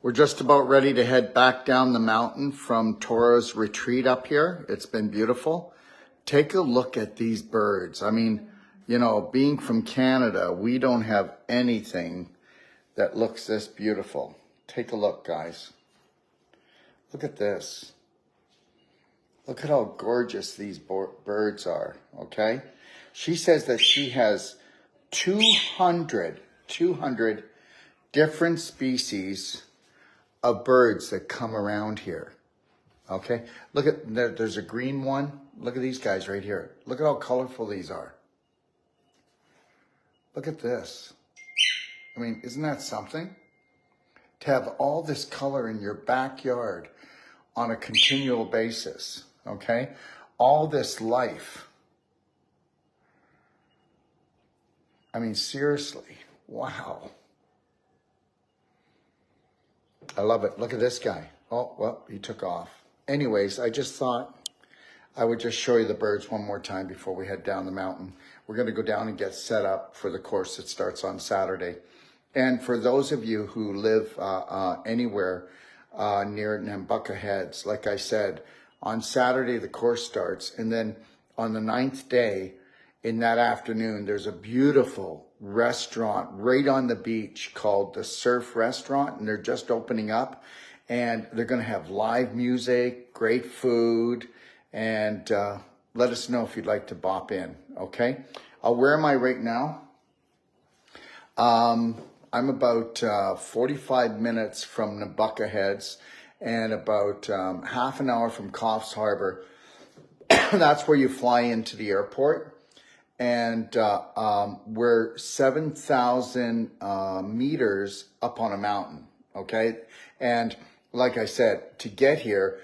We're just about ready to head back down the mountain from Tora's retreat up here. It's been beautiful. Take a look at these birds. I mean, you know, being from Canada, we don't have anything that looks this beautiful. Take a look, guys. Look at this. Look at how gorgeous these birds are, okay? She says that she has 200 different species of birds that come around here, okay? Look at, there's a green one. Look at these guys right here. Look at how colorful these are. Look at this. I mean, isn't that something? To have all this color in your backyard on a continual basis, okay? All this life. I mean, seriously, wow. I love it. Look at this guy. Oh, well, he took off. Anyways, I just thought I would just show you the birds one more time before we head down the mountain. We're going to go down and get set up for the course that starts on Saturday. And for those of you who live anywhere near Nambucca Heads, like I said, on Saturday the course starts, and then on the 9th day, in that afternoon, there's a beautiful restaurant right on the beach called the Surf Restaurant, and they're just opening up, and they're going to have live music, great food, and let us know if you'd like to bop in, okay? Where am I right now? I'm about 45 minutes from Nambucca Heads and about half an hour from Coffs Harbour. That's where you fly into the airport. And we're 7,000 meters up on a mountain, okay? And like I said, to get here,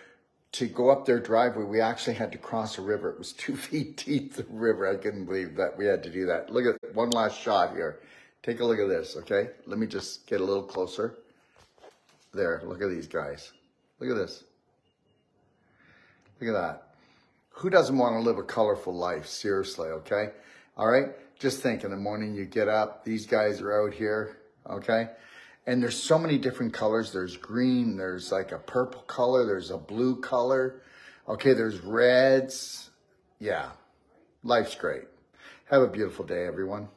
to go up their driveway, we actually had to cross a river. It was 2 feet deep, the river. I couldn't believe that we had to do that. Look at one last shot here. Take a look at this, okay? Let me just get a little closer. There, look at these guys. Look at this. Look at that. Who doesn't want to live a colorful life? Seriously, okay? All right? Just think, in the morning you get up, these guys are out here, okay? And there's so many different colors. There's green, there's like a purple color, there's a blue color, okay? There's reds. Yeah, life's great. Have a beautiful day, everyone.